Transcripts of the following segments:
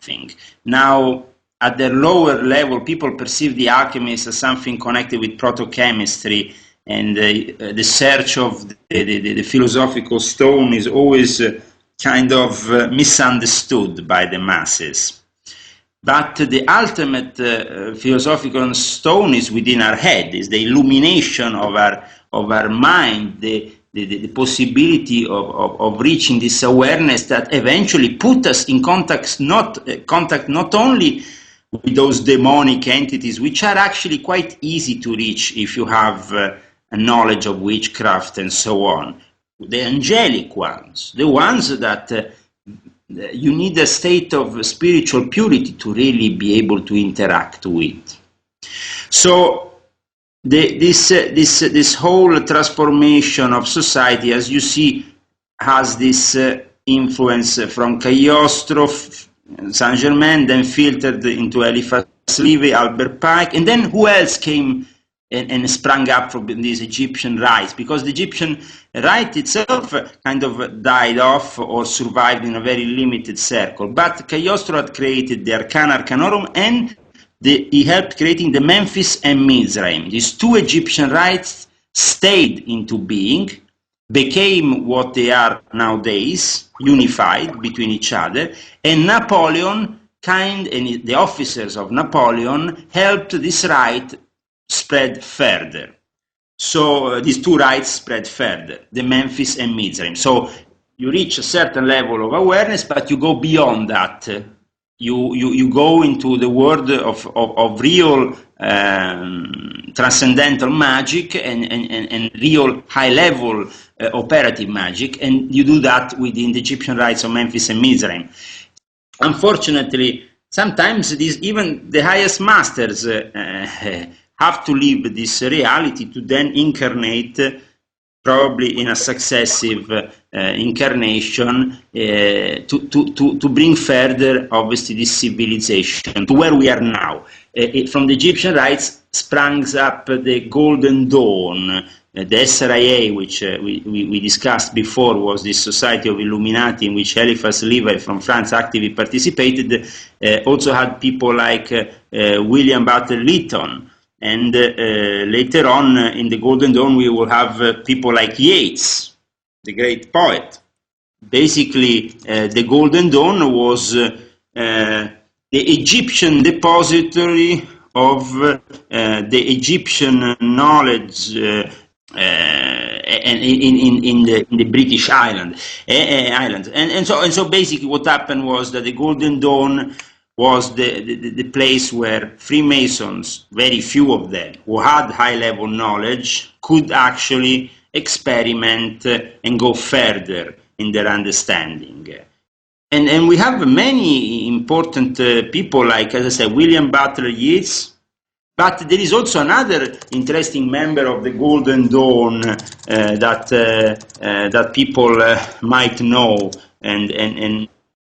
something. Now, at the lower level, people perceive the alchemist as something connected with proto-chemistry, and the search of the philosophical stone is always kind of misunderstood by the masses. But the ultimate philosophical stone is within our head, is the illumination of our mind, the possibility of reaching this awareness that eventually put us in contact not only with those demonic entities, which are actually quite easy to reach if you have a knowledge of witchcraft and so on, the angelic ones, the ones that you need a state of spiritual purity to really be able to interact with. So this whole transformation of society, as you see, has this influence from Cagliostro, Saint-Germain, then filtered into Eliphas Levi, Albert Pike, and then who else came and sprang up from these Egyptian rites? Because the Egyptian rite itself kind of died off or survived in a very limited circle. But Cagliostro had created the Arcana Arcanorum, and he helped creating the Memphis and Mizraim. These two Egyptian rites stayed into being, became what they are nowadays, unified between each other, and Napoleon, and the officers of Napoleon, helped this rite spread further. So these two rites spread further, the Memphis and Mizraim. So you reach a certain level of awareness, but you go beyond that. You go into the world of real transcendental magic and real high-level operative magic, and you do that within the Egyptian rites of Memphis and Mizraim. Unfortunately, sometimes even the highest masters have to live this reality to then incarnate, probably in a successive incarnation, to bring further, obviously, this civilization to where we are now. From the Egyptian rites sprang up the Golden Dawn. The SRIA, which we discussed before, was this society of Illuminati in which Eliphas Levi from France actively participated, also had people like William Butler Lytton. And later on in the Golden Dawn, we will have people like Yeats, the great poet. Basically, the Golden Dawn was the Egyptian depository of the Egyptian knowledge and in the British island. And so basically what happened was that the Golden Dawn was the place where Freemasons, very few of them, who had high-level knowledge, could actually experiment and go further in their understanding. And we have many important people, like, as I said, William Butler Yeats, but there is also another interesting member of the Golden Dawn that people might know, and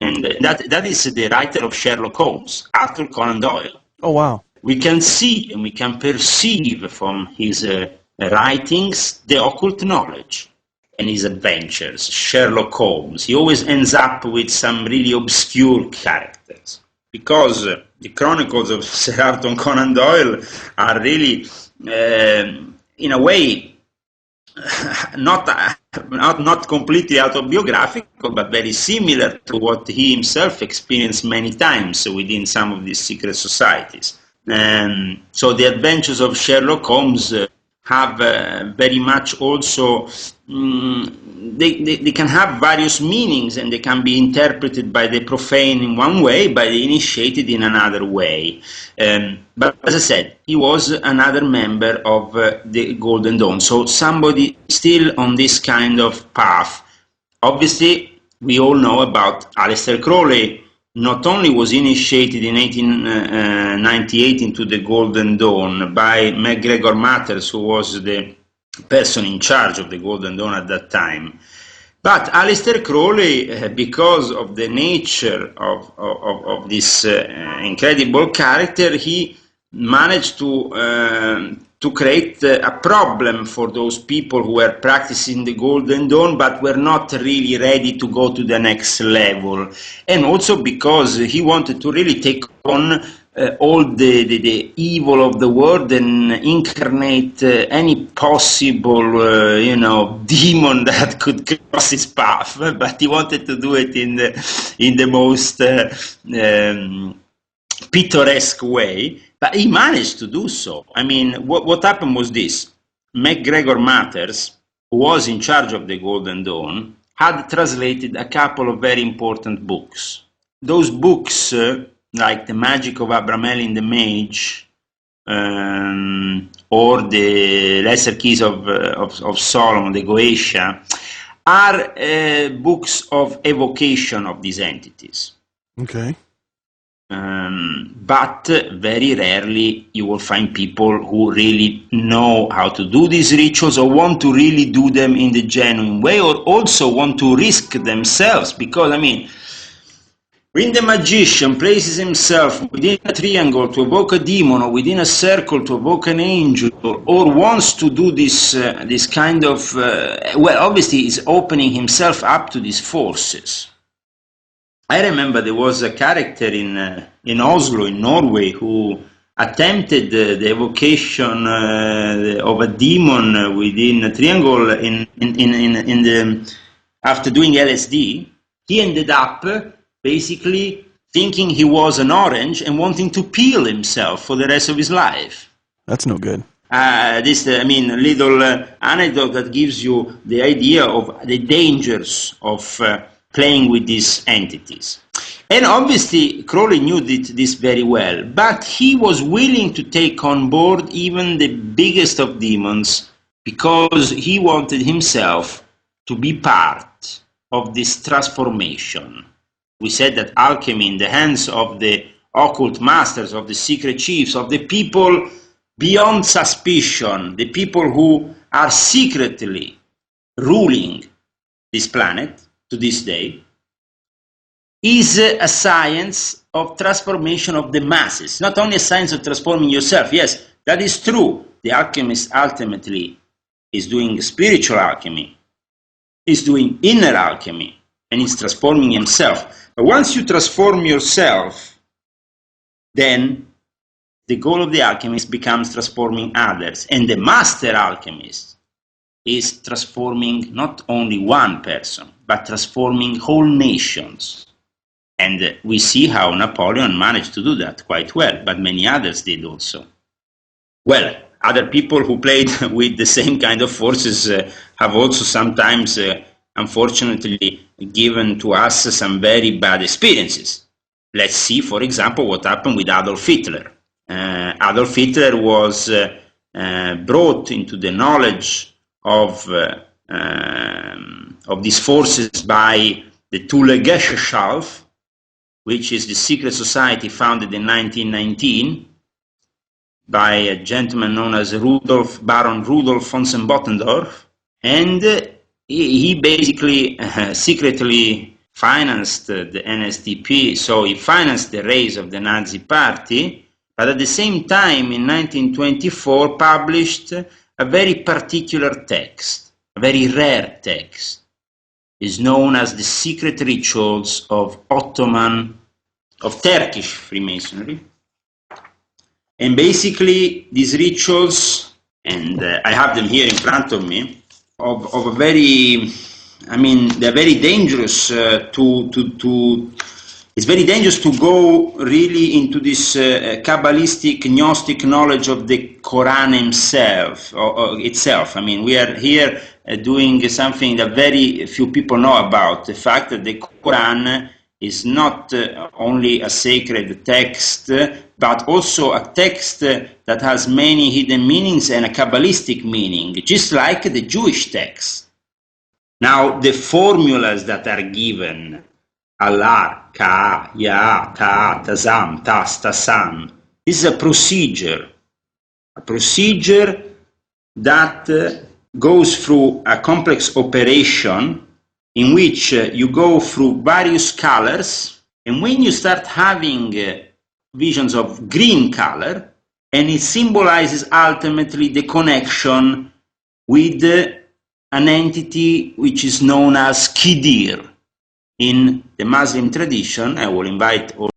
that is the writer of Sherlock Holmes, Arthur Conan Doyle. Oh, wow. We can see and we can perceive from his writings the occult knowledge and his adventures. Sherlock Holmes, he always ends up with some really obscure characters, because the chronicles of Sir Arthur Conan Doyle are really, in a way, not completely autobiographical, but very similar to what he himself experienced many times within some of these secret societies. So the adventures of Sherlock Holmes have very much also, they can have various meanings, and they can be interpreted by the profane in one way, by the initiated in another way. But as I said, he was another member of the Golden Dawn, so somebody still on this kind of path. Obviously, we all know about Aleister Crowley. Not only was initiated in 1898 into the Golden Dawn by MacGregor Matters, who was the person in charge of the Golden Dawn at that time, but Aleister Crowley, because of the nature of this incredible character, he managed to to create a problem for those people who were practicing the Golden Dawn, but were not really ready to go to the next level. And also because he wanted to really take on all the evil of the world and incarnate any possible, demon that could cross his path. But he wanted to do it in the most picturesque way. But he managed to do so. I mean, what happened was this. MacGregor Matters, who was in charge of the Golden Dawn, had translated a couple of very important books. Those books, like The Magic of Abramelin the Mage, or the Lesser Keys of Solomon, the Goetia, are books of evocation of these entities. Okay. But very rarely you will find people who really know how to do these rituals or want to really do them in the genuine way, or also want to risk themselves, because when the magician places himself within a triangle to evoke a demon, or within a circle to evoke an angel, or wants to do this kind of, obviously he's opening himself up to these forces. I remember there was a character in Oslo, in Norway, who attempted the evocation of a demon within a triangle after doing LSD. He ended up basically thinking he was an orange and wanting to peel himself for the rest of his life. That's no good. Little anecdote that gives you the idea of the dangers of playing with these entities. And obviously Crowley knew this very well, but he was willing to take on board even the biggest of demons because he wanted himself to be part of this transformation. We said that alchemy in the hands of the occult masters, of the secret chiefs, of the people beyond suspicion, the people who are secretly ruling this planet to this day, is a science of transformation of the masses. Not only a science of transforming yourself. Yes, that is true. The alchemist ultimately is doing spiritual alchemy, is doing inner alchemy, and is transforming himself. But once you transform yourself, then the goal of the alchemist becomes transforming others. And the master alchemist is transforming not only one person, but transforming whole nations. And we see how Napoleon managed to do that quite well, but many others did also. Well, other people who played with the same kind of forces have also sometimes, unfortunately, given to us some very bad experiences. Let's see, for example, what happened with Adolf Hitler. Adolf Hitler was brought into the knowledge of these forces by the Thule Gesellschaft, which is the secret society founded in 1919 by a gentleman known as Baron Rudolf von Sebottendorf, and he basically secretly financed the NSDAP, so he financed the rise of the Nazi Party, but at the same time in 1924 published a very particular text, a very rare text. Is known as the Secret Rituals of Turkish Freemasonry. And basically these rituals, and I have them here in front of me, of a very, they're very dangerous it's very dangerous to go really into this Kabbalistic, Gnostic knowledge of the Quran itself. We are here doing something that very few people know about, the fact that the Quran is not only a sacred text, but also a text that has many hidden meanings and a Kabbalistic meaning, just like the Jewish text. Now, the formulas that are given, Allah, Ka, Ya, Ta, Tazam, Tas, Tasam, this is a procedure that goes through a complex operation in which you go through various colors, and when you start having visions of green color, and it symbolizes ultimately the connection with an entity which is known as Khidir. In the Muslim tradition, I will invite all